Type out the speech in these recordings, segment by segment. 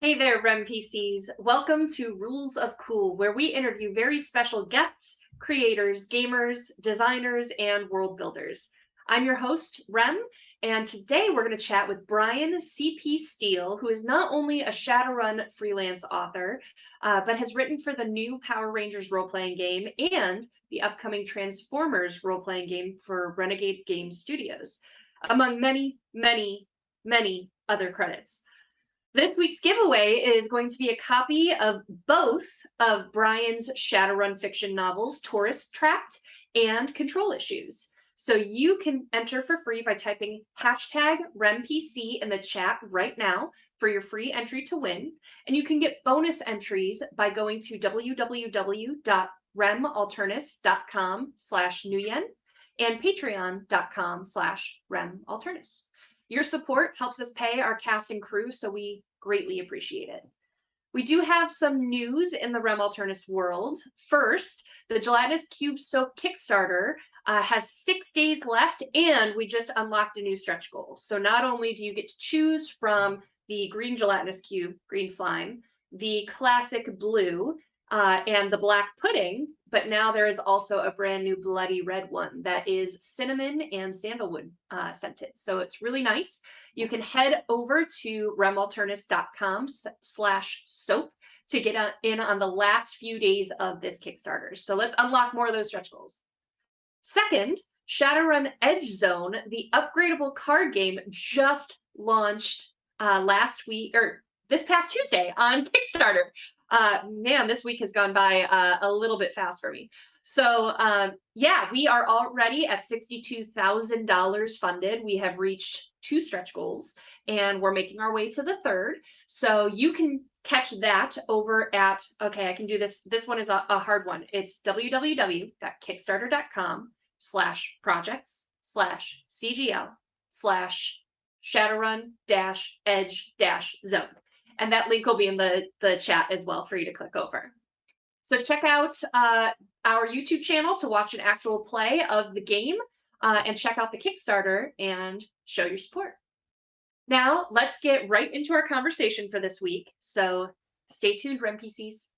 Hey there, REM-PCs. Welcome to Rules of Cool, where we interview very special guests, creators, gamers, designers, and world builders. I'm your host, Rem, and today we're going to chat with Bryan C.P. Steele, who is not only a Shadowrun freelance author, but has written for the new Power Rangers role-playing game and the upcoming Transformers role-playing game for Renegade Games Studios, among many, many, many other credits. This week's giveaway is going to be a copy of both of Bryan's Shadowrun fiction novels, Tourist Trapped and Control Issues. So you can enter for free by typing hashtag REMPC in the chat right now for your free entry to win. And you can get bonus entries by going to www.remalternus.com/nuyen and patreon.com/remalternus. Your support helps us pay our cast and crew, so we greatly appreciate it. We do have some news in the Rem Alternus world. First, the Gelatinous Cube Soap Kickstarter has 6 days left, and we just unlocked a new stretch goal. So not only do you get to choose from the green gelatinous cube, green slime, the classic blue, and the black pudding, but now there is also a brand new bloody red one that is cinnamon and sandalwood scented. So it's really nice. You can head over to remalternus.com/soap to get in on the last few days of this Kickstarter. So let's unlock more of those stretch goals. Second, Shadowrun Edge Zone, the upgradable card game, just launched last week, or this past Tuesday on Kickstarter. Man, this week has gone by a little bit fast for me. So yeah, we are already at $62,000 funded. We have reached 2 stretch goals and we're making our way to the 3rd. So you can catch that over at, okay, I can do this. This one is a hard one. It's www.kickstarter.com/projects/CGL/Shadowrun-Edge-Zone. And that link will be in the chat as well for you to click over. So check out our YouTube channel to watch an actual play of the game and check out the Kickstarter and show your support. Now, let's get right into our conversation for this week. So stay tuned, REM-PCs.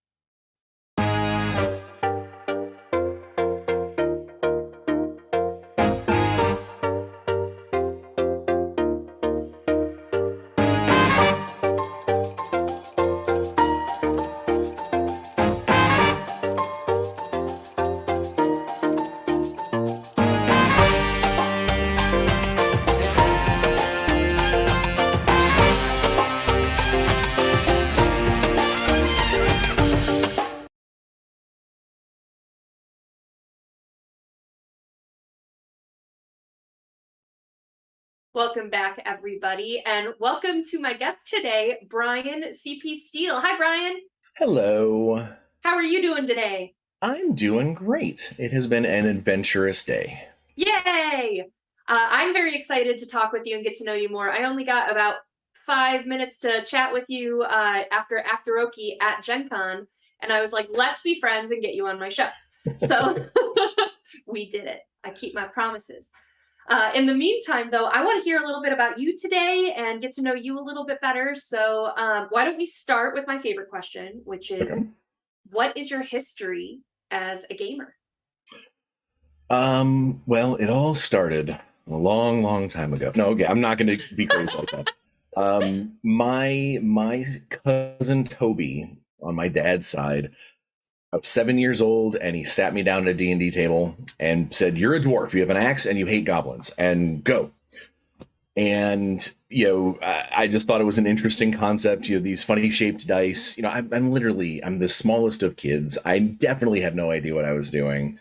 Welcome back, everybody, and welcome to my guest today, Bryan C.P. Steele. Hi, Bryan. Hello. How are you doing today? I'm doing great. It has been an adventurous day. Yay! I'm very excited to talk with you and get to know you more. I only got about 5 minutes to chat with you after Actoroki at Gen Con, and I was like, let's be friends and get you on my show. So we did it. I keep my promises. In the meantime, though, I want to hear a little bit about you today and get to know you a little bit better. So why don't we start with my favorite question, which is, what is your history as a gamer? Well, it all started a long, long time ago. No, okay, I'm not going to be crazy like that. My cousin Toby on my dad's side, I was 7 years old, and he sat me down at a D&D table and said, "You're a dwarf. You have an axe, and you hate goblins. And go." And I just thought it was an interesting concept. These funny shaped dice. I'm the smallest of kids. I definitely had no idea what I was doing.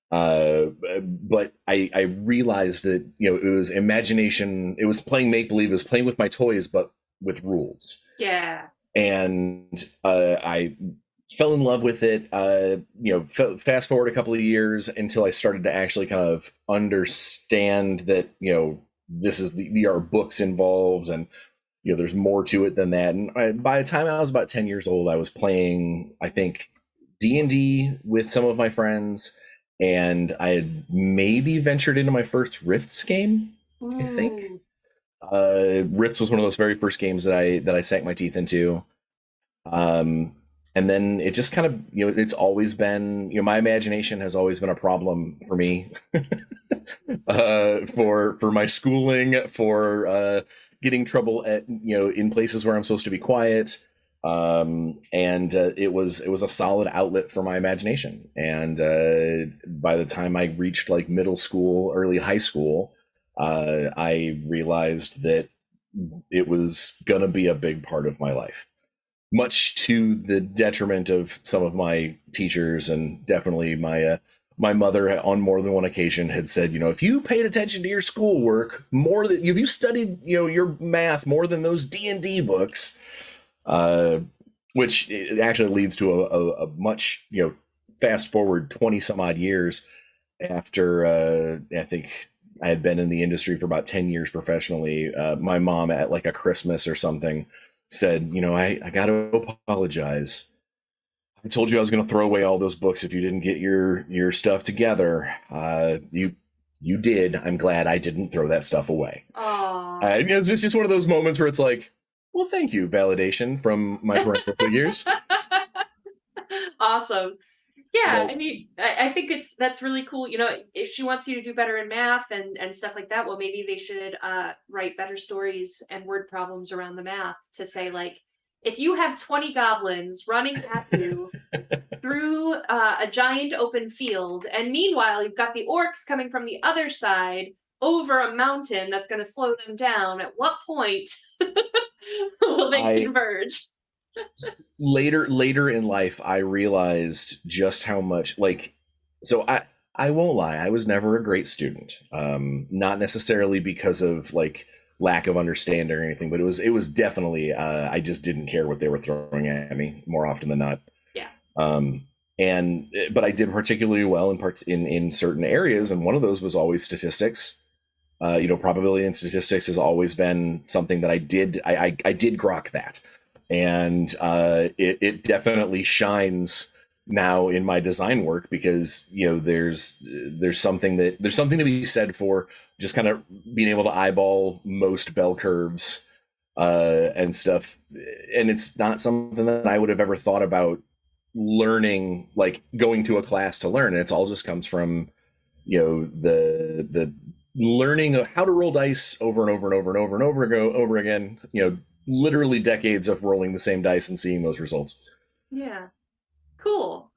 But I realized that it was imagination. It was playing make believe. It was playing with my toys, but with rules. Yeah. And I fell in love with it. Fast forward a couple of years until I started to actually kind of understand that this is there are books involved, and there's more to it than that. And by the time I was about 10 years old, I was playing, I think, D&D with some of my friends, and I had maybe ventured into my first Rifts game. I think Rifts was one of those very first games that I sank my teeth into. And then it just kind of, it's always been, my imagination has always been a problem for me, for my schooling, for getting trouble at, in places where I'm supposed to be quiet. And it was a solid outlet for my imagination. And by the time I reached like middle school, early high school, I realized that it was going to be a big part of my life, much to the detriment of some of my teachers, and definitely my mother on more than one occasion had said, if you paid attention to your schoolwork more than if you studied, your math more than those D&D books, which it actually leads to a much, fast forward 20 some odd years after, I think I had been in the industry for about 10 years professionally. My mom at like a Christmas or something said, I got to apologize. I told you I was going to throw away all those books if you didn't get your stuff together. You did. I'm glad I didn't throw that stuff away. It's just one of those moments where it's like, well, thank you, validation from my parental figures. Awesome. Yeah, I mean, I think that's really cool. If she wants you to do better in math and stuff like that, well, maybe they should write better stories and word problems around the math to say, like, if you have 20 goblins running at you through a giant open field, and meanwhile you've got the orcs coming from the other side over a mountain that's going to slow them down, at what point will they converge? Later in life, I realized just how much, so I won't lie, I was never a great student. Not necessarily because of like lack of understanding or anything, but it was definitely, I just didn't care what they were throwing at me more often than not. Yeah. But I did particularly well in certain areas, and one of those was always statistics. Probability and statistics has always been something that I did grok that. And it definitely shines now in my design work, because there's something to be said for just kind of being able to eyeball most bell curves and stuff. And it's not something that I would have ever thought about learning, like going to a class to learn. And it's all just comes from the learning of how to roll dice over and over and over and over and over again. Literally decades of rolling the same dice and seeing those results. Yeah. Cool.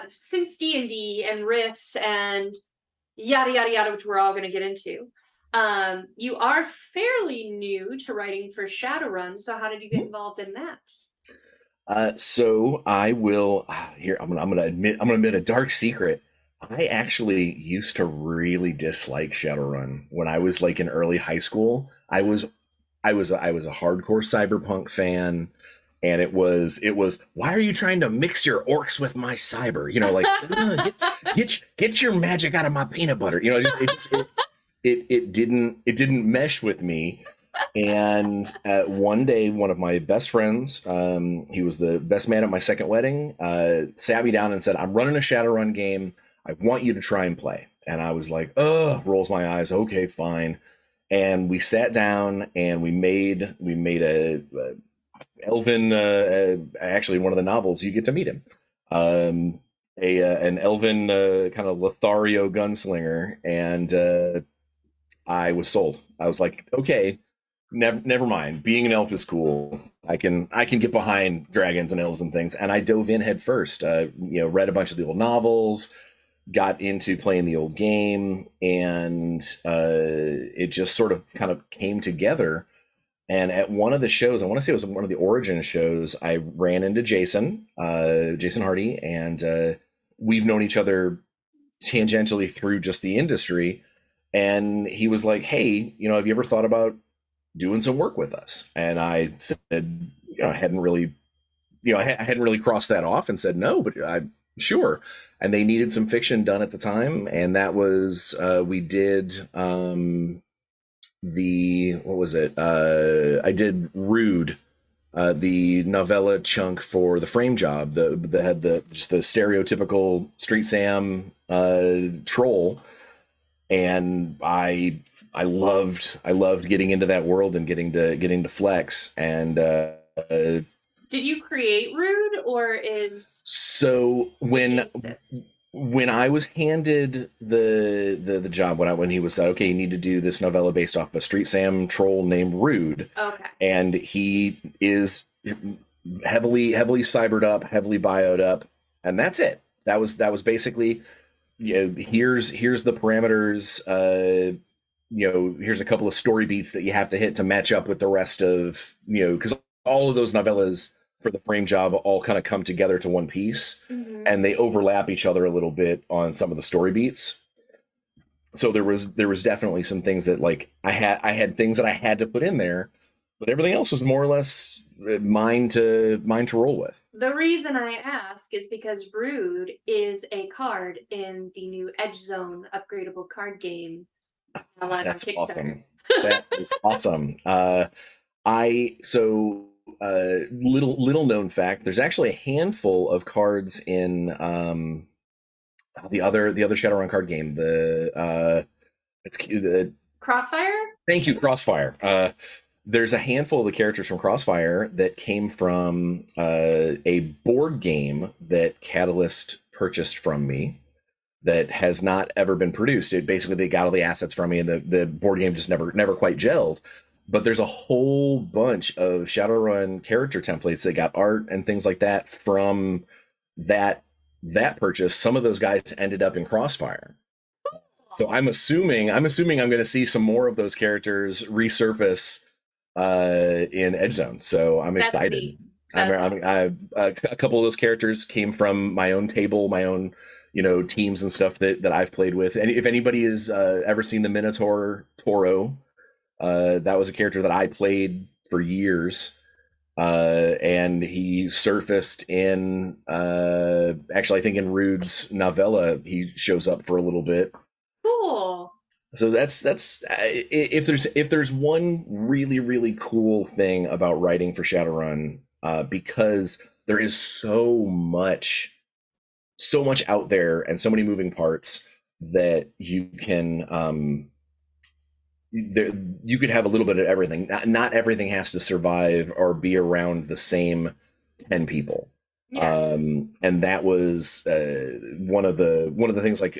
Since D&D and riffs and yada yada yada, which we're all going to get into, you are fairly new to writing for Shadowrun. So how did you get involved in that? So I will here. I'm gonna admit a dark secret. I actually used to really dislike Shadowrun when I was like in early high school. I was a hardcore cyberpunk fan, and it was why are you trying to mix your orcs with my cyber? Get your magic out of my peanut butter. It didn't mesh with me. And one day, one of my best friends, he was the best man at my second wedding, sat me down and said, "I'm running a Shadowrun game. I want you to try and play." And I was like, rolls my eyes. Okay, fine. And we sat down and we made a elven, actually one of the novels, you get to meet him. An elven kind of Lothario gunslinger. And I was sold. I was like, okay, never mind. Being an elf is cool. I can get behind dragons and elves and things. And I dove in head first, read a bunch of the old novels, got into playing the old game, and it just sort of kind of came together. And at one of the shows, I want to say it was one of the Origin shows, I ran into Jason Hardy, and we've known each other tangentially through just the industry. And he was like, "Hey, have you ever thought about doing some work with us?" And I said, I hadn't really crossed that off, and said no, but sure. And they needed some fiction done at the time, and that was we did what was it? I did Rude, the novella chunk for the Frame Job, that had just the stereotypical Street Sam troll. And I loved getting into that world and getting to flex. And Uh, Did you create Rude, or is so it exist? when I was handed the job, when he was said, okay, you need to do this novella based off a Street Sam troll named Rude, Okay. and he is heavily cybered up, heavily bioed up, and that's it. That was basically, here's the parameters. Here's a couple of story beats that you have to hit to match up with the rest of, because all of those novellas for the frame job all kind of come together to one piece, and they overlap each other a little bit on some of the story beats. So there was definitely some things that, like, I had things that I had to put in there, but everything else was more or less mine to roll with. The reason I ask is because Rude is a card in the new Edge Zone upgradable card game. That's awesome. That is awesome. Little known fact, there's actually a handful of cards in the other Shadowrun card game. It's Crossfire? Thank you, Crossfire. There's a handful of the characters from Crossfire that came from a board game that Catalyst purchased from me that has not ever been produced. Basically, they got all the assets from me, and the board game just never quite gelled. But there's a whole bunch of Shadowrun character templates that got art and things like that from that purchase. Some of those guys ended up in Crossfire. So I'm assuming I'm going to see some more of those characters resurface in Edge Zone. So I'm excited. A couple of those characters came from my own table, my own teams and stuff that I've played with. And if anybody has ever seen the Minotaur Toro, that was a character that I played for years. And he surfaced in actually, I think in Rude's novella, he shows up for a little bit. Cool. So that's if there's one really cool thing about writing for Shadowrun, because there is so much out there and so many moving parts that you can you could have a little bit of everything. Not everything has to survive or be around the same 10 people. Yeah. And that was one of the things. Like,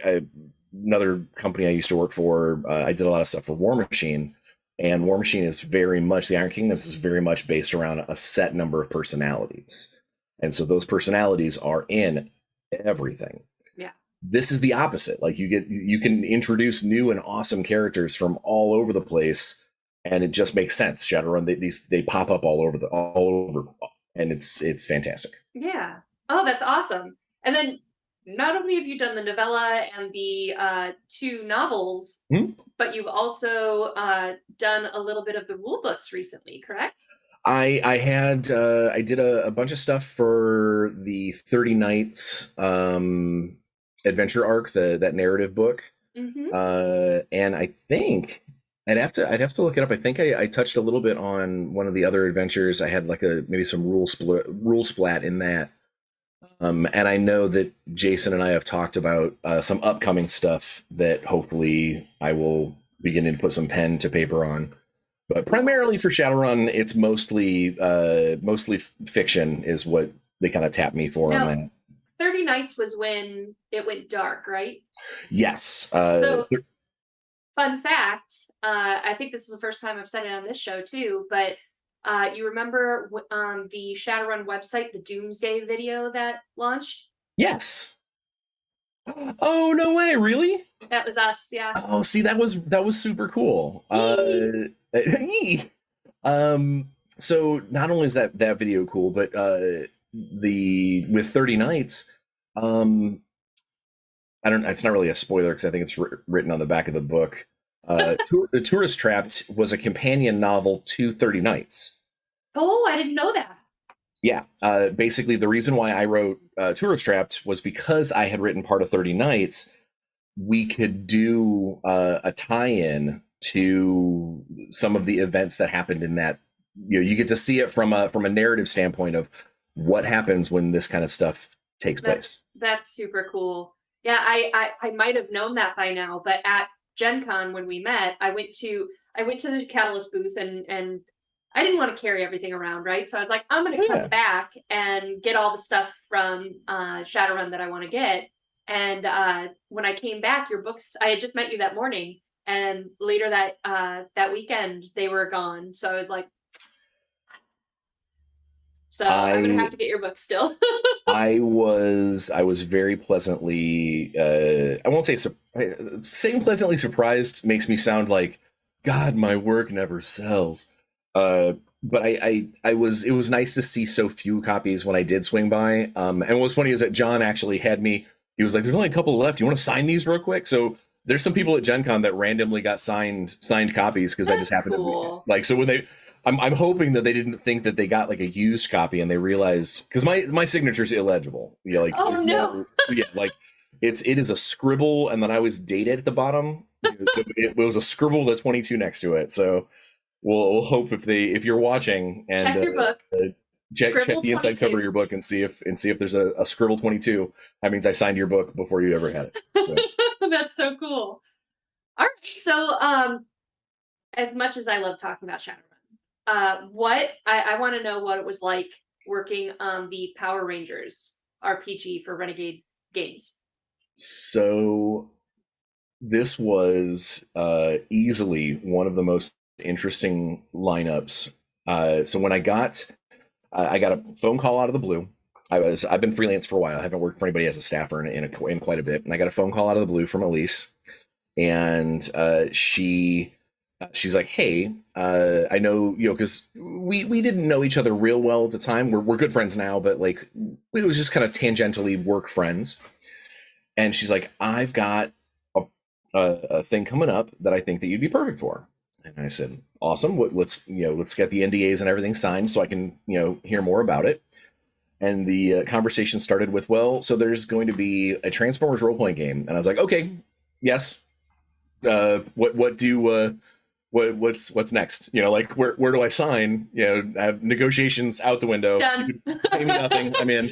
another company I used to work for, I did a lot of stuff for War Machine, and War Machine is very much, the Iron Kingdoms is very much based around a set number of personalities, and so those personalities are in everything. Yeah. This is the opposite. Like, you can introduce new and awesome characters from all over the place, and it just makes sense. Shadowrun, they pop up all over, and it's fantastic. Yeah. Oh, that's awesome. And then not only have you done the novella and the 2 novels, but you've also done a little bit of the rule books recently, correct? I did a bunch of stuff for the 30 Nights adventure arc, that narrative book. And I think I'd have to look it up. I think I touched a little bit on one of the other adventures. I had like maybe some rule splat in that. And I know that Jason and I have talked about some upcoming stuff that hopefully I will begin to put some pen to paper on. But primarily for Shadowrun, it's mostly fiction is what they kind of tap me for on that. 30 Nights was when it went dark, right? Yes. Fun fact, I think this is the first time I've said it on this show too, but you remember on the Shadowrun website, the Doomsday video that launched? Yes. Oh, no way, really? That was us, yeah. Oh, see, that was super cool. So not only is that video cool, but with 30 Nights, it's not really a spoiler because I think it's written on the back of the book. The Tourist Trapped was a companion novel to 30 Nights. Oh, I didn't know that. Yeah. Basically, the reason why I wrote Tourist Trapped was because I had written part of 30 Nights. We could do a tie-in to some of the events that happened in that. You get to see it from a narrative standpoint of what happens when this kind of stuff takes place. That's super cool. Yeah, I might have known that by now, but at Gen Con when we met, I went to the Catalyst booth and I didn't want to carry everything around, right? So I was like, I'm going to come back and get all the stuff from Shadowrun that I want to get. And when I came back, your books, I had just met you that morning, and later that weekend they were gone. So I was like, I'm gonna have to get your book still. I was very pleasantly, I won't say saying pleasantly surprised makes me sound like, God, my work never sells. But it was nice to see so few copies when I did swing by. And what's funny is that John actually had me, he was like, there's only a couple left. You want to sign these real quick? So there's some people at Gen Con that randomly got signed copies because I just happened to like, so when I'm hoping that they didn't think that they got like a used copy and they realized, because my signature's illegible. Yeah, like, oh no. Yeah, like it is a scribble, and then I was dated at the bottom. So it was a scribble with a 22 next to it. So we'll hope if you're watching and check your book. Check the inside cover of your book and see if there's a scribble 22. That means I signed your book before you ever had it. So. That's so cool. All right, so as much as I love talking about Shadowrun, what I want to know what it was like working on the Power Rangers RPG for Renegade Games. So this was easily one of the most interesting lineups. So when I got a phone call out of the blue. I've been freelance for a while. I haven't worked for anybody as a staffer in quite a bit. And I got a phone call out of the blue from Elise, and she's like, "Hey, I know, because we didn't know each other real well at the time. We're good friends now, but like it was just kind of tangentially work friends." And she's like, "I've got a thing coming up that I think that you'd be perfect for." And I said, "Awesome. Let's get the NDAs and everything signed so I can hear more about it." And the conversation started with, "Well, so there's going to be a Transformers role-playing game." And I was like, "Okay, yes. What's next? Like where do I sign? I have negotiations out the window. Done. You could pay me nothing. I'm in."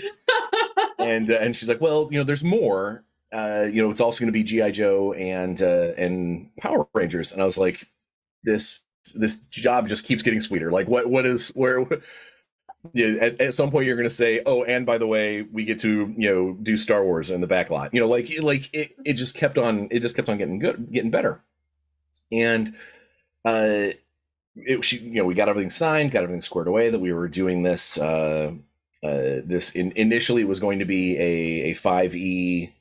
And she's like, "Well, there's more. It's also going to be G.I. Joe and Power Rangers." And I was like, this job just keeps getting sweeter. Like where at some point you're going to say, "Oh, and by the way, we get to do Star Wars in the back lot." It just kept on getting better. And we got everything signed, got everything squared away, that we were doing this initially it was going to be a 5e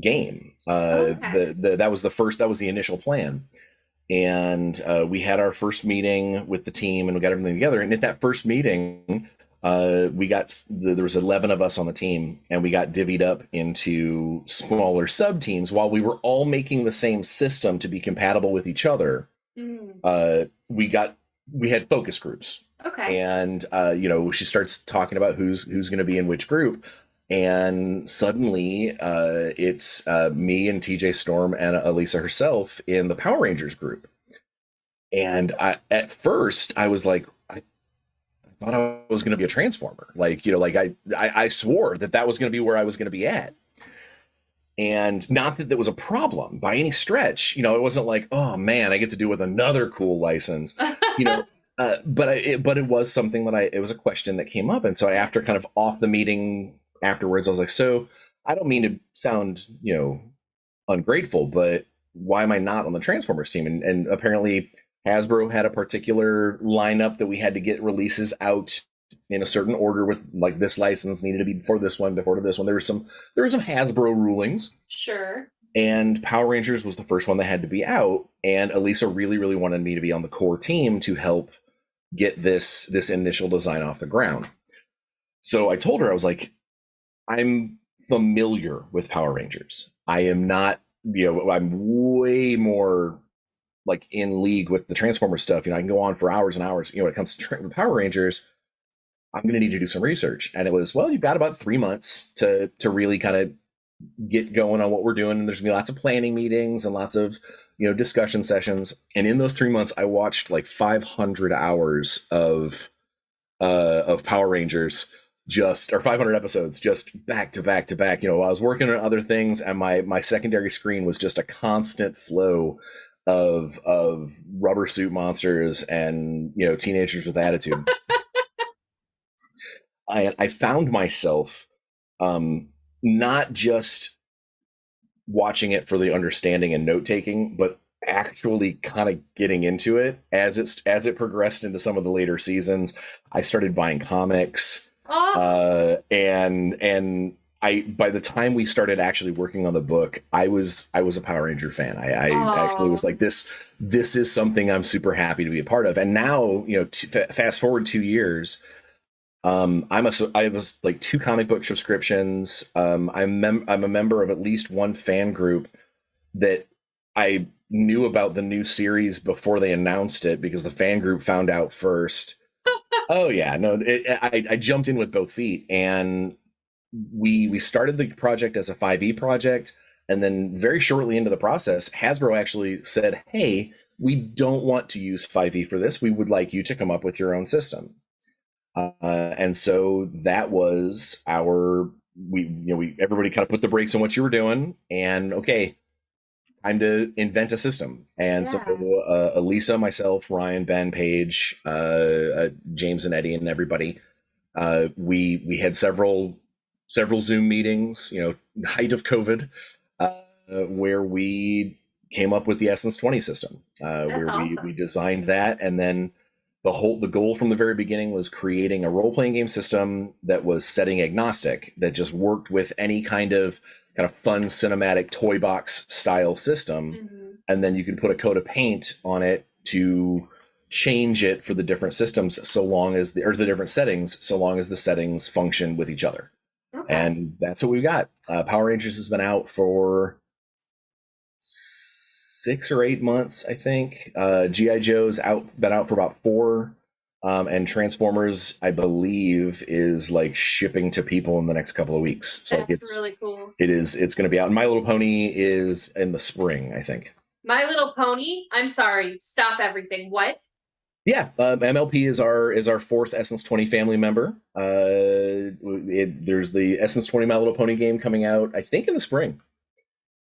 game. Okay. That was the initial plan. And we had our first meeting with the team, and we got everything together. And at that first meeting, there was 11 of us on the team, and we got divvied up into smaller sub teams while we were all making the same system to be compatible with each other. We had focus groups. Okay. And she starts talking about who's going to be in which group. And suddenly it's me and TJ Storm and Elisa herself in the Power Rangers group. And at first I was like, I thought I was going to be a Transformer. I swore that was going to be where I was going to be at. And not that was a problem by any stretch. It wasn't like, oh man, I get to do with another cool license. But it was something that it was a question that came up. And so after kind of off the meeting afterwards, I was like, so I don't mean to sound, ungrateful, but why am I not on the Transformers team? And apparently Hasbro had a particular lineup that we had to get releases out in a certain order with, like, this license needed to be before this one. There were some Hasbro rulings. Sure. And Power Rangers was the first one that had to be out. And Elisa really, really wanted me to be on the core team to help get this initial design off the ground. So I told her, I was like, I'm familiar with Power Rangers. I am not, I'm way more like in league with the Transformer stuff. I can go on for hours and hours. When it comes to Power Rangers, I'm going to need to do some research. And it was, well, you've got about 3 months to really kind of get going on what we're doing. And there's going to be lots of planning meetings and lots of, discussion sessions. And in those 3 months, I watched like 500 hours of Power Rangers, or 500 episodes, just back to back to back. I was working on other things, and my secondary screen was just a constant flow of rubber suit monsters and, you know, teenagers with attitude. I found myself not just watching it for the understanding and note taking, but actually kind of getting into it as it progressed into some of the later seasons. I started buying comics, and I, by the time we started actually working on the book, I was a Power Ranger fan. I actually was like, this is something I'm super happy to be a part of. And now, you know, fast forward 2 years. I have like 2 comic book subscriptions. I'm a member of at least one fan group that I knew about the new series before they announced it, because the fan group found out first. Oh yeah, no, I jumped in with both feet, and we started the project as a 5e project, and then very shortly into the process, Hasbro actually said, "Hey, we don't want to use 5e for this. We would like you to come up with your own system." And so that was everybody kind of put the brakes on what you were doing, and okay, time to invent a system. And so Elisa, myself, Ryan, Ben, Paige, James and Eddie and everybody, we had several Zoom meetings, you know, height of COVID, where we came up with the Essence 20 system, where awesome. we designed that. And then the goal from the very beginning was creating a role-playing game system that was setting agnostic, that just worked with any kind of fun cinematic toy box style system. Mm-hmm. And then you can put a coat of paint on it to change it for the different systems, so long as the different settings, so long as the settings function with each other. Okay. And that's what we've got. Power Rangers has been out for 6 or 8 months, I think. G.I. Joe's been out for about 4. And Transformers, I believe, is like shipping to people in the next couple of weeks. So that's it's really cool. It's going to be out. And My Little Pony is in the spring, I think. My Little Pony? I'm sorry. Stop everything. What? Yeah, MLP is our 4th Essence 20 family member. There's the Essence 20 My Little Pony game coming out, I think, in the spring.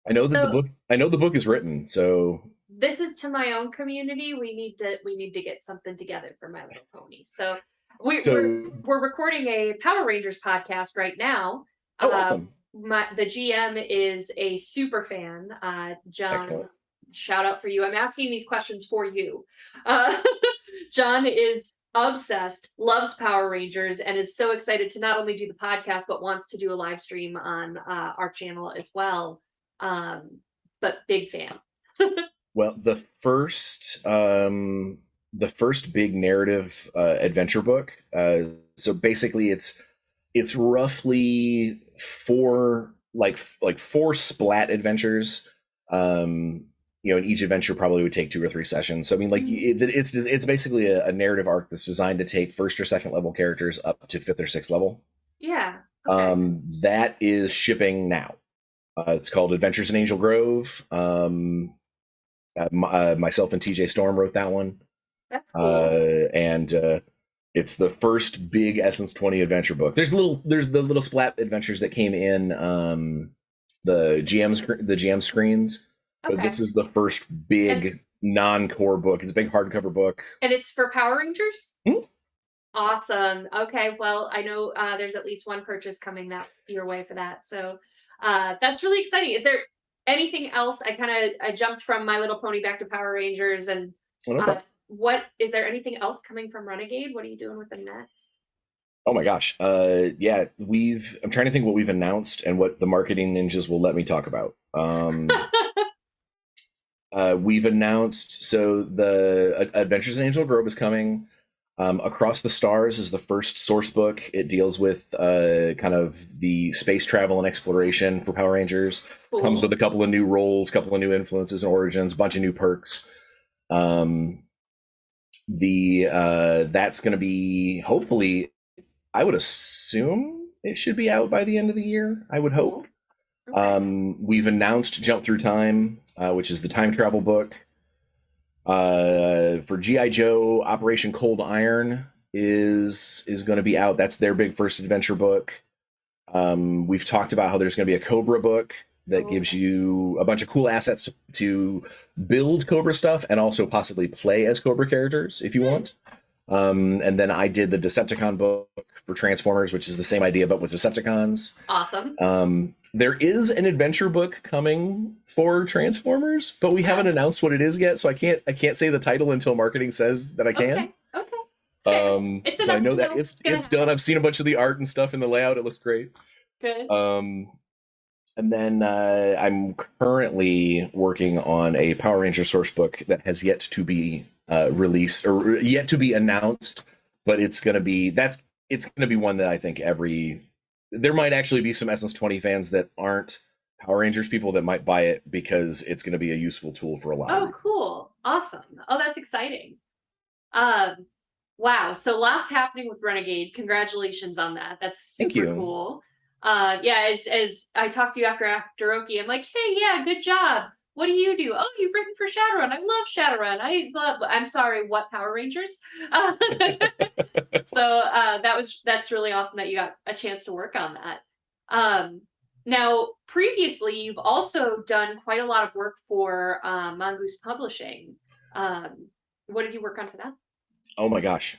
I know that the book is written, so this is to my own community. We need to get something together for My Little Pony. So we're recording a Power Rangers podcast right now. Oh, awesome. The GM is a super fan, John. Excellent. Shout out for you. I'm asking these questions for you. John is obsessed, loves Power Rangers, and is so excited to not only do the podcast, but wants to do a live stream on our channel as well. But big fan. Well, the first big narrative adventure book. So basically, it's roughly 4 4 splat adventures. You know, and each adventure probably would take 2 or 3 sessions. So I mean, like, it's basically a narrative arc that's designed to take 1st or 2nd level characters up to 5th or 6th level. Yeah. Okay. That is shipping now. It's called Adventures in Angel Grove. Myself and TJ Storm wrote that one. That's cool. And it's the first big Essence 20 adventure book. There's the little splat adventures that came in the GM screens. Okay. But this is the first big non-core book. It's a big hardcover book. And it's for Power Rangers? Mm-hmm. Awesome. Okay, well, I know there's at least one purchase coming your way for that. So that's really exciting. Is there anything else? I jumped from My Little Pony back to Power Rangers, and what is there anything else coming from Renegade? What are you doing with them next? Oh my gosh. Yeah, I'm trying to think what we've announced and what the marketing ninjas will let me talk about. We've announced, so the Adventures in Angel Grove is coming. Across the Stars is the first source book. It deals with kind of the space travel and exploration for Power Rangers. Cool. Comes with a couple of new roles, couple of new influences and origins, a bunch of new perks. That's going to be, hopefully, I would assume it should be out by the end of the year. I would hope. Okay. We've announced Jump Through Time, which is the time travel book. For G.I. Joe, Operation Cold Iron is going to be out. That's their big first adventure book. We've talked about how there's going to be a Cobra book that gives you a bunch of cool assets to build Cobra stuff and also possibly play as Cobra characters if you want. And then I did the Decepticon book for Transformers, which is the same idea but with Decepticons. Awesome. There is an adventure book coming for Transformers, but we haven't announced what it is yet, so I can't say the title until marketing says that I can. Okay. It's I know that it's done. I've seen a bunch of the art and stuff and the layout. It looks great. Good. And then I'm currently working on a Power Ranger source book that has yet to be released or yet to be announced, but it's gonna be one that I think there might actually be some Essence 20 fans that aren't Power Rangers people that might buy it because it's going to be a useful tool for a lot of reasons. Cool. Awesome. Oh, that's exciting. Wow. So lots happening with Renegade. Congratulations on that. That's super cool. As I talked to you after Oki, I'm like, hey, yeah, good job. What do you do? Oh, you've written for Shadowrun. I love Shadowrun. I'm sorry, what Power Rangers? So that's really awesome that you got a chance to work on that. Now, previously, you've also done quite a lot of work for Mongoose Publishing. What did you work on for that? Oh my gosh.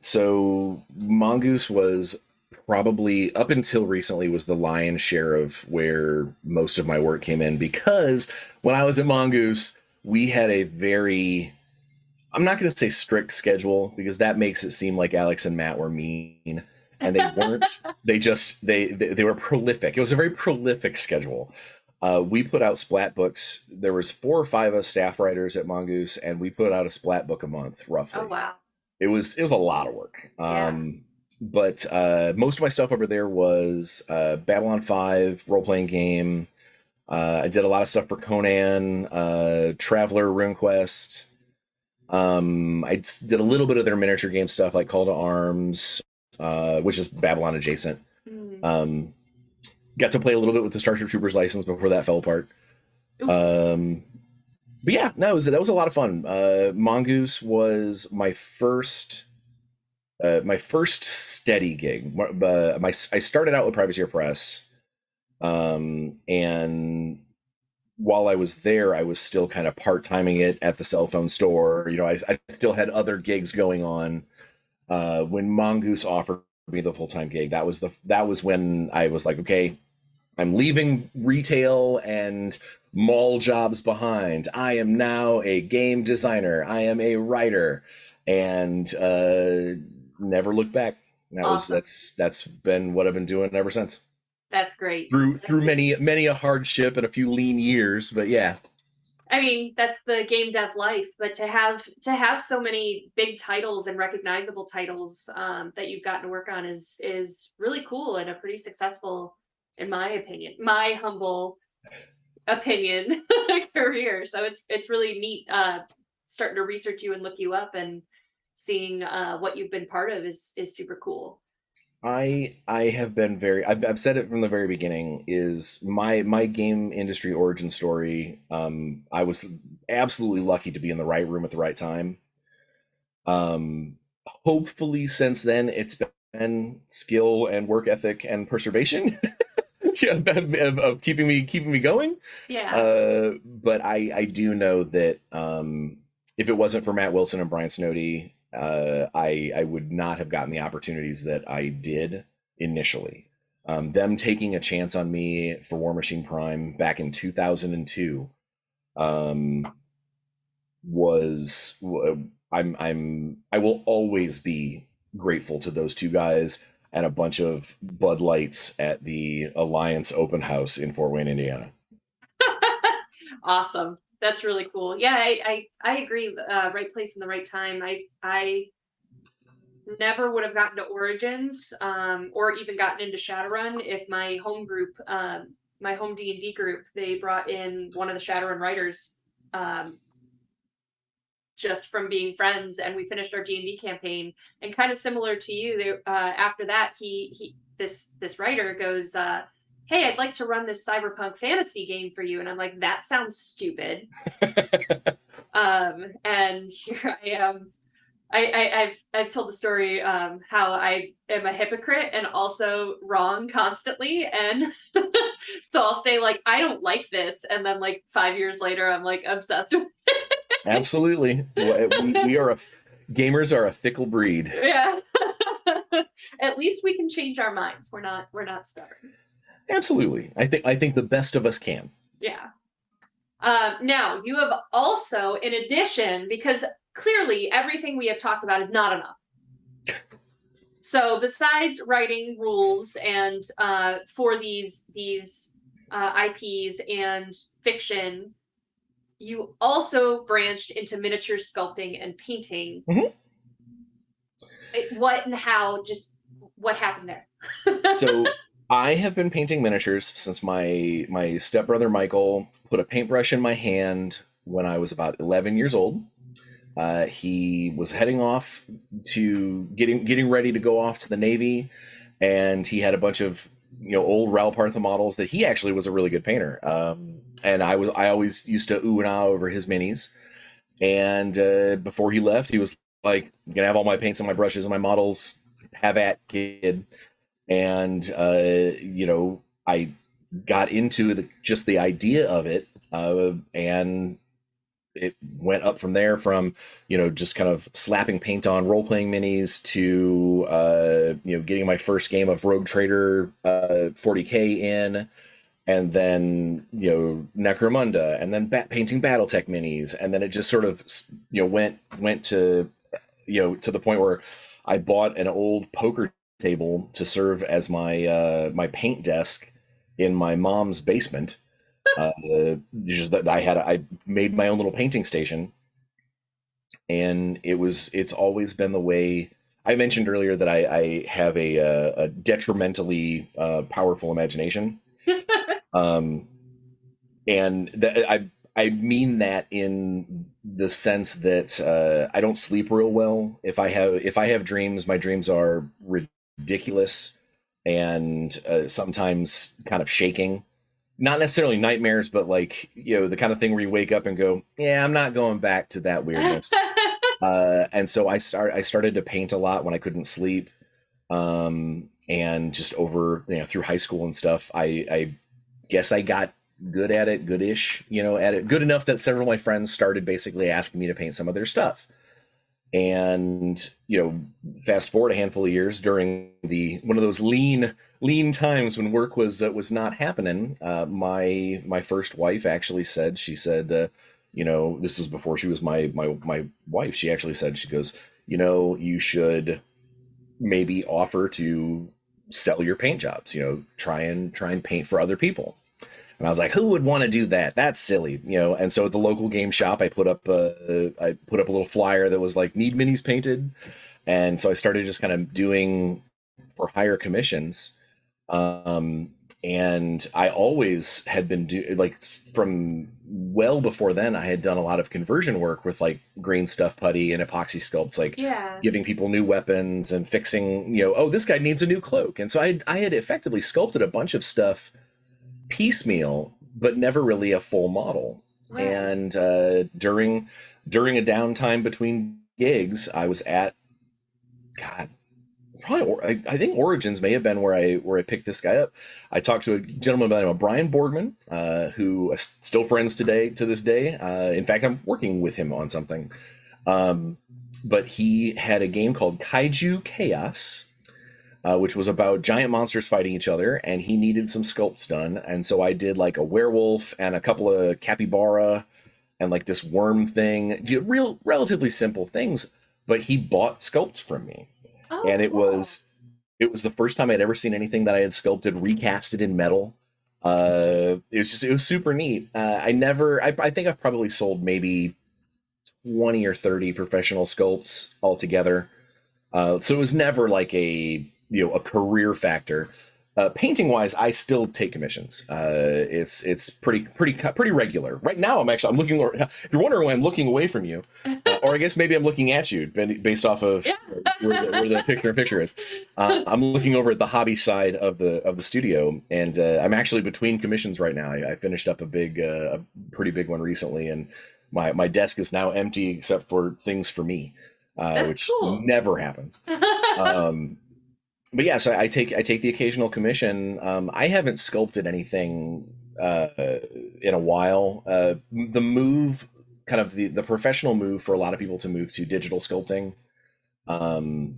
So Mongoose was probably up until recently was the lion's share of where most of my work came in, because when I was at Mongoose, we had a very, I'm not going to say strict schedule because that makes it seem like Alex and Matt were mean, and they weren't. they were prolific. It was a very prolific schedule. We put out splat books. There was 4 or 5 of us staff writers at Mongoose, and we put out a splat book a month, roughly. Oh wow! It was a lot of work. But most of my stuff over there was Babylon 5 role-playing game. I did a lot of stuff for Conan, Traveler, RuneQuest. I did a little bit of their miniature game stuff like Call to Arms, which is Babylon adjacent. Got to play a little bit with the Starship Troopers license before that fell apart. But yeah, no, that was a lot of fun. Mongoose was my first steady gig. I started out with Privateer Press, and while I was there, I was still kind of part-timing it at the cell phone store. You know, I still had other gigs going on. When Mongoose offered me the full-time gig, that was when I was like, okay, I'm leaving retail and mall jobs behind. I am now a game designer. I am a writer, and never looked back. That's been what I've been doing ever since. That's great. Through many a hardship and a few lean years, but yeah. I mean, that's the game dev life. But to have so many big titles and recognizable titles that you've gotten to work on is really cool and a pretty successful, in my opinion, my humble opinion, career. So it's really neat starting to research you and look you up and seeing what you've been part of is super cool. I have been I've said it from the very beginning, is my game industry origin story. I was absolutely lucky to be in the right room at the right time. Hopefully since then it's been skill and work ethic and perseveration of keeping me going. Yeah. But I do know that if it wasn't for Matt Wilson and Brian Snowdy, I would not have gotten the opportunities that I did initially. Them taking a chance on me for War Machine Prime back in 2002 was I will always be grateful to those two guys and a bunch of Bud Lights at the Alliance Open House in Fort Wayne, Indiana. Awesome. That's really cool. Yeah, I agree. Right place in the right time. I never would have gotten to Origins or even gotten into Shadowrun if my home group, my home D&D group, they brought in one of the Shadowrun writers just from being friends, and we finished our D&D campaign. And kind of similar to you, after that, this writer goes, hey, I'd like to run this cyberpunk fantasy game for you. And I'm like, that sounds stupid. And here I am. I've told the story how I am a hypocrite and also wrong constantly. And So I'll say like, I don't like this, and then like 5 years later, I'm like obsessed with Absolutely. We are gamers are a fickle breed. yeah. At least we can change our minds. We're not stubborn. Absolutely. I think the best of us can. Yeah. Now you have also, in addition, because clearly everything we have talked about is not enough. So besides writing rules and for these IPs and fiction, you also branched into miniature sculpting and painting. Mm-hmm. What and how? Just what happened there? So I have been painting miniatures since my stepbrother Michael put a paintbrush in my hand when I was about 11 years old. He was heading off to getting ready to go off to the Navy, and he had a bunch of old Raoul Partha models that he actually was a really good painter. And I always used to ooh and ah over his minis. And before he left, he was like, "I'm gonna have all my paints and my brushes and my models. Have at, kid." And I got into just the idea of it, and it went up from there, from just kind of slapping paint on role-playing minis to getting my first game of Rogue Trader 40K in, and then Necromunda, and then painting BattleTech minis, and then it just sort of went to to the point where I bought an old poker table to serve as my paint desk in my mom's basement. Just that I made my own little painting station, and it's always been the way. I mentioned earlier that I have a detrimentally powerful imagination, and that I mean that in the sense that I don't sleep real well. If I have dreams, my dreams are ridiculous and sometimes kind of shaking. Not necessarily nightmares, but like the kind of thing where you wake up and go, "Yeah, I'm not going back to that weirdness." And so I started to paint a lot when I couldn't sleep, and just over through high school and stuff. I guess I got good at it, goodish, at it, good enough that several of my friends started basically asking me to paint some of their stuff. And fast forward a handful of years, during one of those lean times when work was not happening, my first wife actually said, this was before she was my wife. She actually said, she goes, you should maybe offer to sell your paint jobs, try and paint for other people. And I was like, who would want to do that? That's silly, And so at the local game shop, I put up a little flyer that was like, "Need minis painted," and so I started just kind of doing for hire commissions. And I always had been from well before then, I had done a lot of conversion work with like green stuff putty and epoxy sculpts, like giving people new weapons and fixing, oh, this guy needs a new cloak. And so I had effectively sculpted a bunch of stuff piecemeal, but never really a full model. Right. And during a downtime between gigs, I was at probably I think Origins may have been where I picked this guy up. I talked to a gentleman by the name of Brian Borgman, who is still friends to this day. In fact, I'm working with him on something. But he had a game called Kaiju Chaos, which was about giant monsters fighting each other, and he needed some sculpts done. And so I did like a werewolf and a couple of capybara and like this worm thing, relatively simple things, but he bought sculpts from me. Oh, and it was the first time I'd ever seen anything that I had sculpted recasted in metal. It was super neat. I think I've probably sold maybe 20 or 30 professional sculpts altogether. So it was never like a career factor. Painting wise, I still take commissions. It's pretty regular. Right now, I'm looking. If you're wondering why I'm looking away from you, or I guess maybe I'm looking at you based off of where the picture is. I'm looking over at the hobby side of the studio, and I'm actually between commissions right now. I finished up a pretty big one recently, and my desk is now empty except for things for me, which cool. Never happens. but yeah, so I take the occasional commission. I haven't sculpted anything in a while. The move, kind of the professional move for a lot of people to move to digital sculpting, um,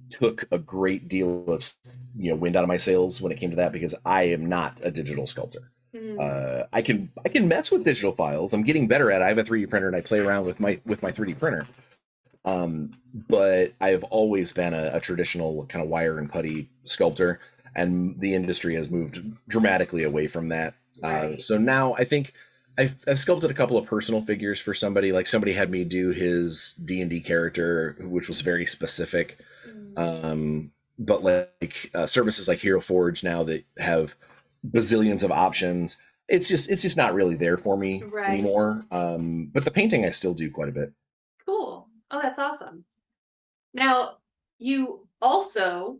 took a great deal of wind out of my sails when it came to that, because I am not a digital sculptor. Mm, I can mess with digital files. I'm getting better at it. I have a 3D printer and I play around with my 3D printer. But I've always been a traditional kind of wire and putty sculptor, and the industry has moved dramatically away from that. right. So now I think I've sculpted a couple of personal figures for somebody. Like, somebody had me do his D&D character, which was very specific. Mm, But like services like Hero Forge now that have bazillions of options, it's just not really there for me right. anymore. But the painting I still do quite a bit. Cool. Oh, that's awesome. Now, you also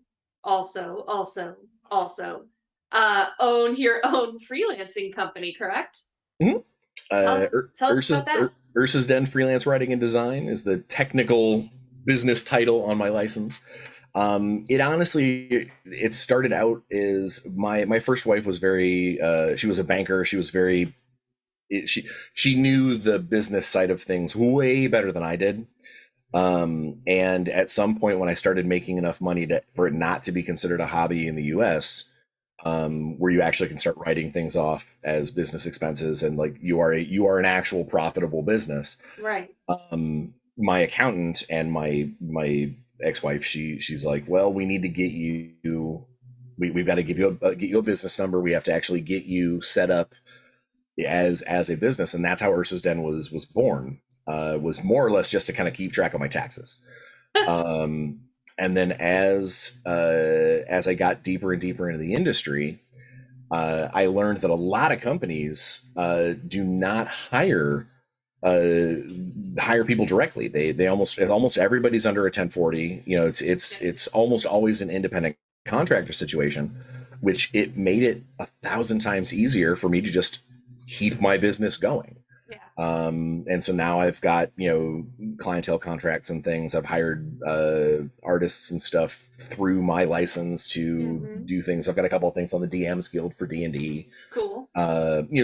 own your own freelancing company, correct? Mhm. Tell tell us about that. Ursa's Den Freelance Writing and Design is the technical business title on my license. It honestly, it started out as my first wife was very, she was a banker. She was very, she knew the business side of things way better than I did. And at some point when I started making enough money for it not to be considered a hobby in the US, where you actually can start writing things off as business expenses, and like you are an actual profitable business. Right. My accountant and my ex-wife, she's like, well, we need to get you, we've got to get you a business number. We have to actually get you set up as a business, and that's how Ursa's Den was born. Was more or less just to kind of keep track of my taxes. Um, and then as I got deeper and deeper into the industry, I learned that a lot of companies do not hire people directly. They almost everybody's under a 1040. It's almost always an independent contractor situation, which it made it 1,000 times easier for me to just keep my business going. Yeah. And so now I've got, clientele contracts and things. I've hired artists and stuff through my license to Hmm. do things. I've got a couple of things on the DMs Guild for D&D. Cool.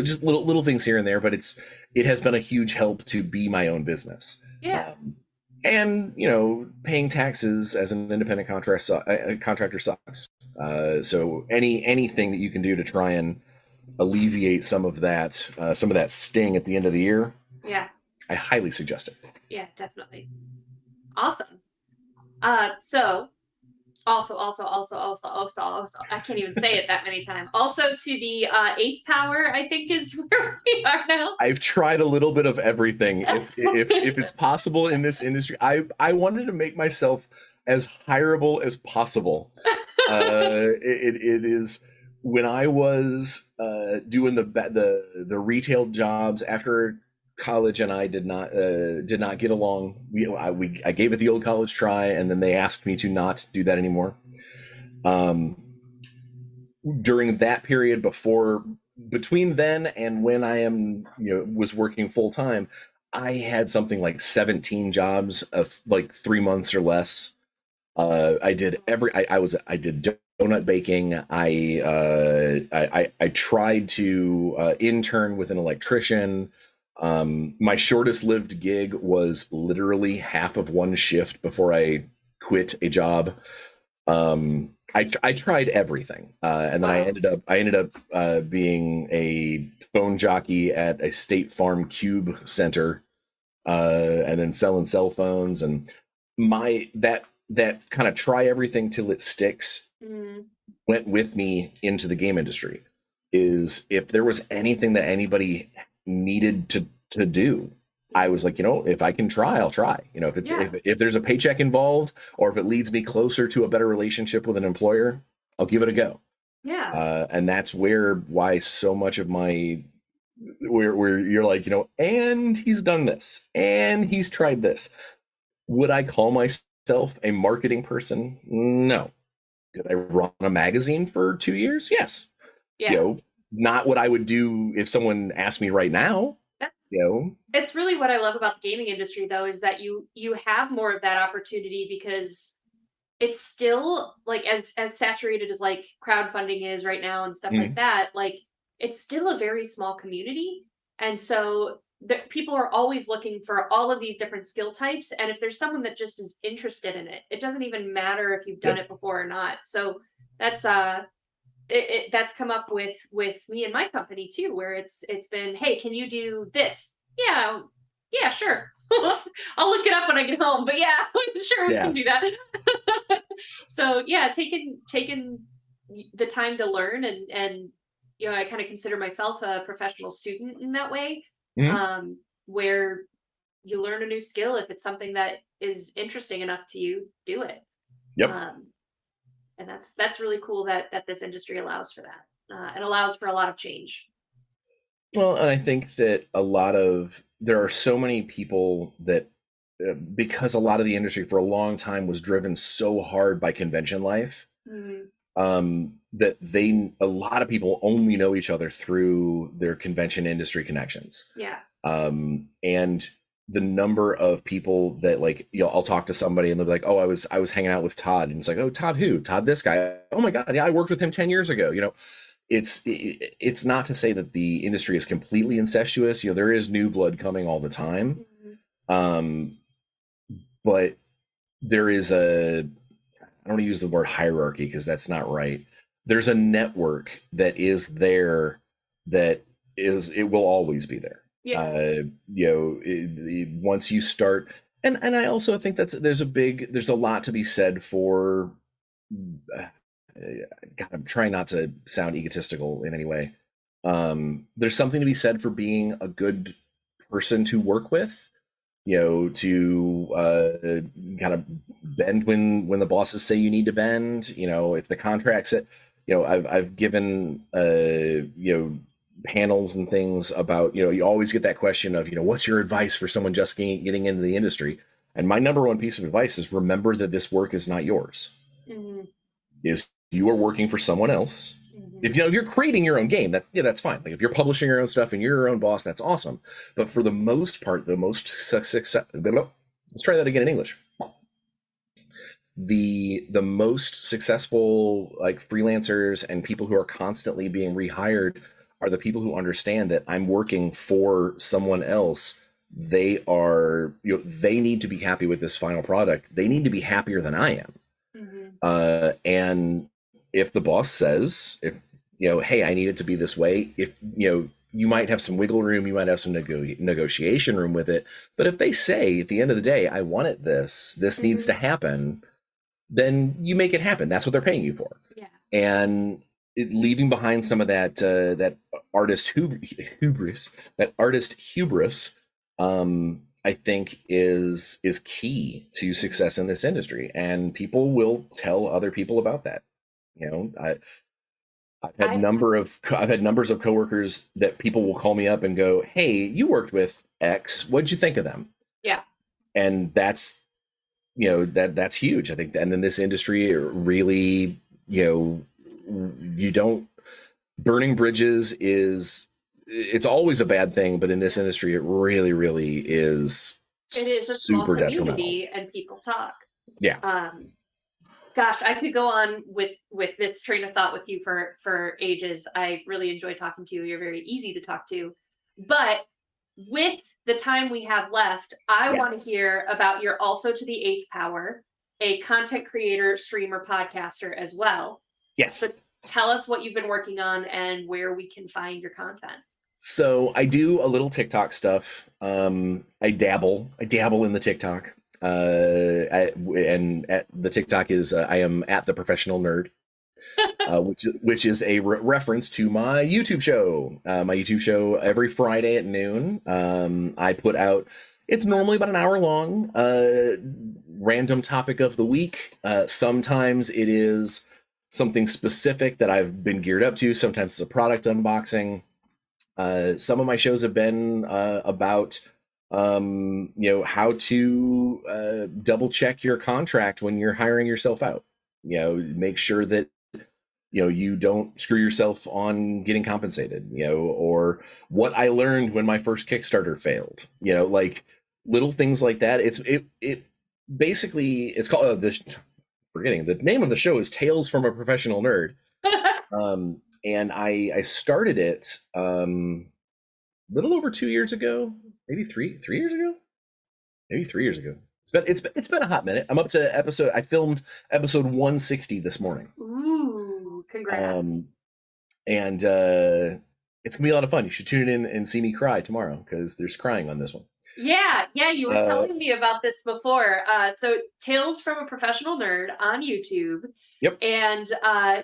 Just little things here and there, but it has been a huge help to be my own business. Yeah. And paying taxes as an independent contractor sucks. So anything that you can do to try and alleviate some of that sting at the end of the year, Yeah. I highly suggest it. Yeah, definitely. Awesome. So also, I can't even say it that many times. Also to the eighth power, I think is where we are now. I've tried a little bit of everything. If it's possible in this industry, I wanted to make myself as hireable as possible. It is, when I was doing the retail jobs after college, and I did not get along. I gave it the old college try, and then they asked me to not do that anymore. Um, During that period, between then and when I was working full time, I had something like 17 jobs of like 3 months or less. I did donut baking. I tried to intern with an electrician. My shortest lived gig was literally half of one shift before I quit a job. I tried everything, and then I Wow. ended up being a phone jockey at a State Farm Cube Center, and then selling cell phones. And my that kind of try everything till it sticks Mm, went with me into the game industry. Is if there was anything that anybody needed to do, I was like, if I can try, I'll try. yeah. If there's a paycheck involved, or if it leads me closer to a better relationship with an employer, I'll give it a go. Yeah. And that's why so much of my, where you're like, and he's done this and he's tried this. Would I call myself a marketing person? No. Did I run a magazine for 2 years? Yes. You Yeah. know, Not what I would do if someone asked me right now. That's You know, it's really what I love about the gaming industry though, is that you have more of that opportunity because it's still like as saturated as like crowdfunding is right now and stuff like Mhm. that, like it's still a very small community. And so people are always looking for all of these different skill types. And if there's someone that just is interested in it, it doesn't even matter if you've done Yep. it before or not. So that's that's come up with me and my company too, where it's been, hey, can you do this? Yeah, yeah, sure. I'll look it up when I get home, but yeah, sure, we can Yeah. do that. So yeah, taking the time to learn, and you know, I kind of consider myself a professional student in that way, Mhm. um, where you learn a new skill. If it's something that is interesting enough to you, do it. Yep. um, and that's really cool that this industry allows for that, and allows for a lot of change. Well, and I think that there are so many people that, because a lot of the industry for a long time was driven so hard by convention life, Mhm. that a lot of people only know each other through their convention industry connections. Yeah. And the number of people that, like, I'll talk to somebody and they'll be like, "Oh, I was hanging out with Todd," and it's like, "Oh, Todd who? Todd this guy? Oh my God, yeah, I worked with him 10 years ago." It's not to say that the industry is completely incestuous. There is new blood coming all the time, Mhm. um, but there is I don't want to use the word hierarchy because that's not right. There's a network that is there, that it will always be there. Yeah. Once you start, and I also think there's a lot to be said for. uh, God, I'm trying not to sound egotistical in any way. There's something to be said for being a good person to work with, to kind of bend when the bosses say you need to bend. If the contract said, I've given panels and things about, you always get that question of, what's your advice for someone just getting into the industry? And my number one piece of advice is, remember that this work is not yours. Mhm. Is you are working for someone else. Mhm. If you're creating your own game, that's fine. Like if you're publishing your own stuff and you're your own boss, that's awesome. But for the most part, the most success. Let's try that again in English. The most successful, like, freelancers and people who are constantly being rehired are the people who understand that I'm working for someone else. They need to be happy with this final product. They need to be happier than I am. Mhm. And if the boss says, if hey, I need it to be this way, if you might have some wiggle room, you might have some negotiation room with it, but if they say at the end of the day, I want it this needs to Mhm. happen, then you make it happen. That's what they're paying you for. Yeah. And leaving behind some of that hubris, I think is key to Mhm. success in this industry, and people will tell other people about that. I I've had numbers of coworkers that people will call me up and go, "Hey, you worked with X. What'd you think of them?" Yeah. And that's huge, I think. And then this industry really, you don't burning bridges it's always a bad thing, but in this industry, it really, really is It is a small super detrimental. community and people talk. Yeah. Um, Gosh, I could go on with this train of thought with you for ages. I really enjoy talking to you. You're very easy to talk to. But with the time we have left, I Yeah. want to hear about your also to the eighth power, a content creator, streamer, podcaster as well. Yes. So tell us what you've been working on and where we can find your content. So I do a little TikTok stuff. I dabble in the TikTok. And at the TikTok is, I am at the professional nerd, which is a reference to my YouTube show. My YouTube show every Friday at noon. I put out. It's normally about an hour long. Random topic of the week. Sometimes it is something specific that I've been geared up to. Sometimes it's a product unboxing. Some of my shows have been about how to double check your contract when you're hiring yourself out. Make sure that you don't screw yourself on getting compensated. Or what I learned when my first Kickstarter failed. Like little things like that. It basically, it's called forgetting. The name of the show is Tales from a Professional Nerd. And I started it little over 2 years ago, maybe three years ago, maybe 3 years ago. It's been a hot minute. I'm up to I filmed episode 160 this morning. Ooh, congrats. And it's gonna be a lot of fun. You should tune in and see me cry tomorrow because there's crying on this one. Yeah, you were telling me about this before. So Tales from a Professional Nerd on YouTube. Yep. And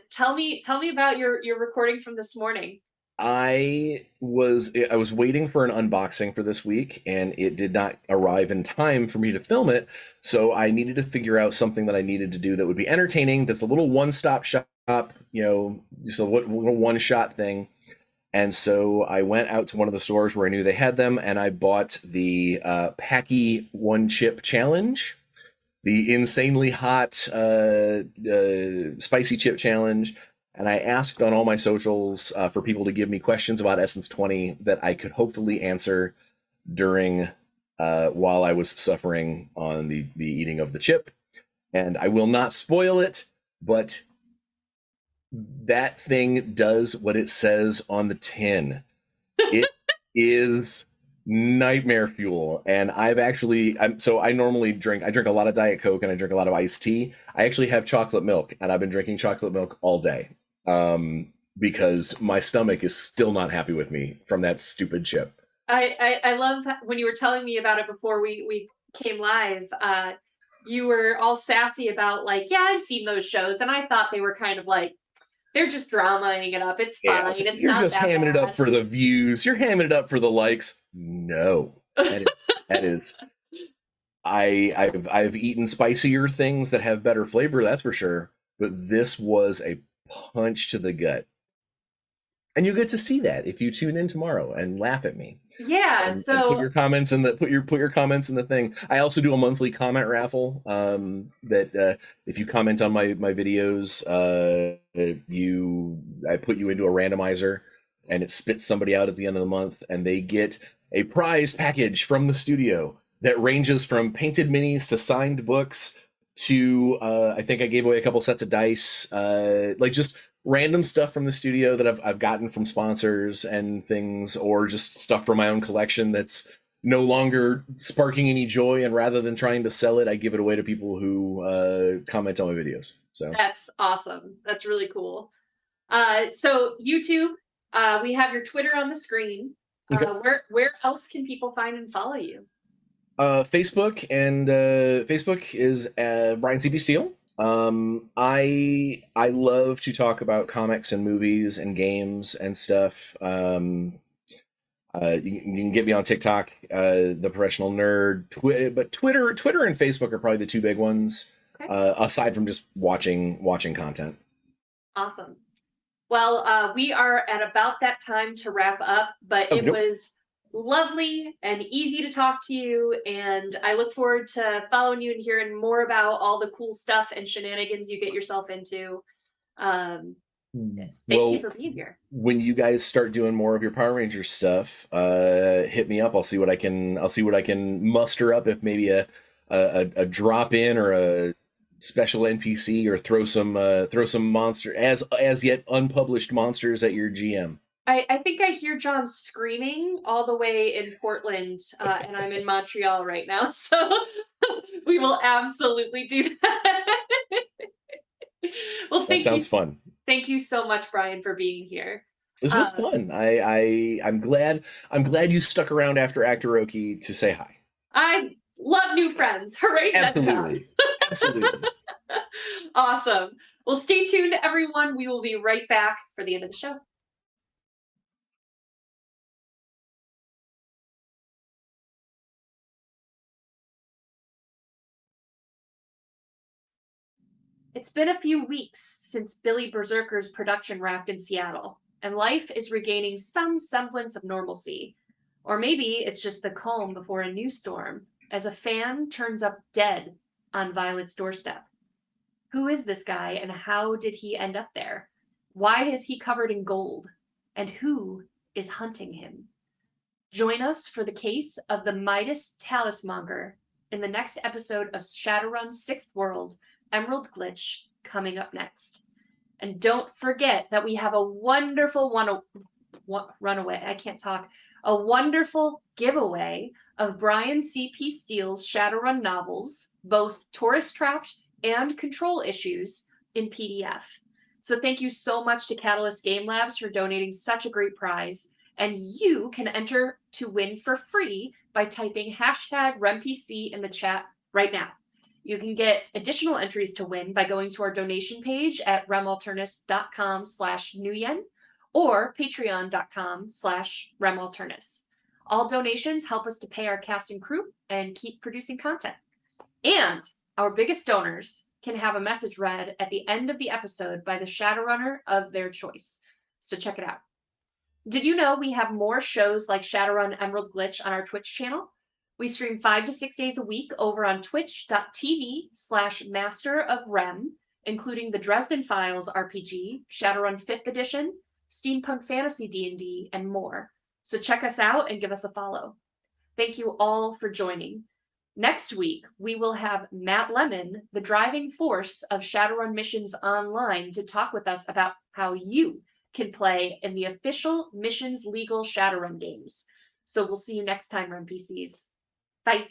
tell me about your recording from this morning. I was waiting for an unboxing for this week, and it did not arrive in time for me to film it. So I needed to figure out something that I needed to do that would be entertaining. That's a little one-stop shop, just a little one-shot thing. And so I went out to one of the stores where I knew they had them, and I bought the Packy One Chip Challenge, the insanely hot spicy chip challenge. And I asked on all my socials for people to give me questions about Essence 20 that I could hopefully answer during while I was suffering on the eating of the chip. And I will not spoil it, but that thing does what it says on the tin. It is nightmare fuel. And I normally drink a lot of Diet Coke and I drink a lot of iced tea. I actually have chocolate milk, and I've been drinking chocolate milk all day because my stomach is still not happy with me from that stupid chip. I love when you were telling me about it before we came live. You were all sassy about I've seen those shows, and I thought they were kind of they're just dramaing it up. It's fine. Yeah, it's you're not just that hamming bad. it up for the views. You're hamming it up for the likes. No, that is. I've eaten spicier things that have better flavor, that's for sure. But this was a punch to the gut. And you get to see that if you tune in tomorrow and laugh at me. Yeah, and put your comments in the put your comments in the thing. I also do a monthly comment raffle. That if you comment on my videos, I put you into a randomizer, and it spits somebody out at the end of the month, and they get a prize package from the studio that ranges from painted minis to signed books to I think I gave away a couple sets of dice, just random stuff from the studio that I've gotten from sponsors and things, or just stuff from my own collection that's no longer sparking any joy. And rather than trying to sell it, I give it away to people where comment on my videos. So that's awesome. That's really cool. So YouTube, we have your Twitter on the screen. Okay. Where else can people find and follow you? Facebook, and Facebook is Bryan C.P. Steele. I love to talk about comics and movies and games and stuff. You can get me on TikTok, the Professional Nerd, but Twitter and Facebook are probably the two big ones. Okay. Aside from just watching content. Awesome. Well, we are at about that time to wrap up, but it was lovely and easy to talk to you, and I look forward to following you and hearing more about all the cool stuff and shenanigans you get yourself into. Thank you for being here. When you guys start doing more of your Power Rangers stuff, hit me up. I'll see what I can muster up, if maybe a drop in or a special NPC, or throw some monster as yet unpublished monsters at your GM. I think I hear John screaming all the way in Portland, and I'm in Montreal right now, so we will absolutely do that. Well, that sounds fun. Thank you so much, Bryan, for being here. This was fun. I'm glad you stuck around after Actoroki to say hi. I love new friends. Hooray! Absolutely. Absolutely. Awesome. Well, stay tuned, everyone. We will be right back for the end of the show. It's been a few weeks since Billy Berserker's production wrapped in Seattle, and life is regaining some semblance of normalcy. Or maybe it's just the calm before a new storm, as a fan turns up dead on Violet's doorstep. Who is this guy, and how did he end up there? Why is he covered in gold? And who is hunting him? Join us for the case of the Midas Talismonger in the next episode of Shadowrun 6th World, Emerald Glitch coming up next. And don't forget that we have a wonderful a wonderful giveaway of Bryan C.P. Steele's Shadowrun novels, both Tourist Trapped and Control Issues, in PDF. So thank you so much to Catalyst Game Labs for donating such a great prize. And you can enter to win for free by typing #RemPC in the chat right now. You can get additional entries to win by going to our donation page at remalternus.com/nuyen or patreon.com/remalternus. All donations help us to pay our cast and crew and keep producing content. And our biggest donors can have a message read at the end of the episode by the Shadowrunner of their choice. So check it out. Did you know we have more shows like Shadowrun Emerald Glitch on our Twitch channel? We stream 5 to 6 days a week over on twitch.tv/masterofrem, including the Dresden Files RPG, Shadowrun 5th Edition, Steampunk Fantasy D&D, and more. So check us out and give us a follow. Thank you all for joining. Next week, we will have Matt Lemon, the driving force of Shadowrun Missions Online, to talk with us about how you can play in the official Missions Legal Shadowrun games. So we'll see you next time, RemPCs. Bye.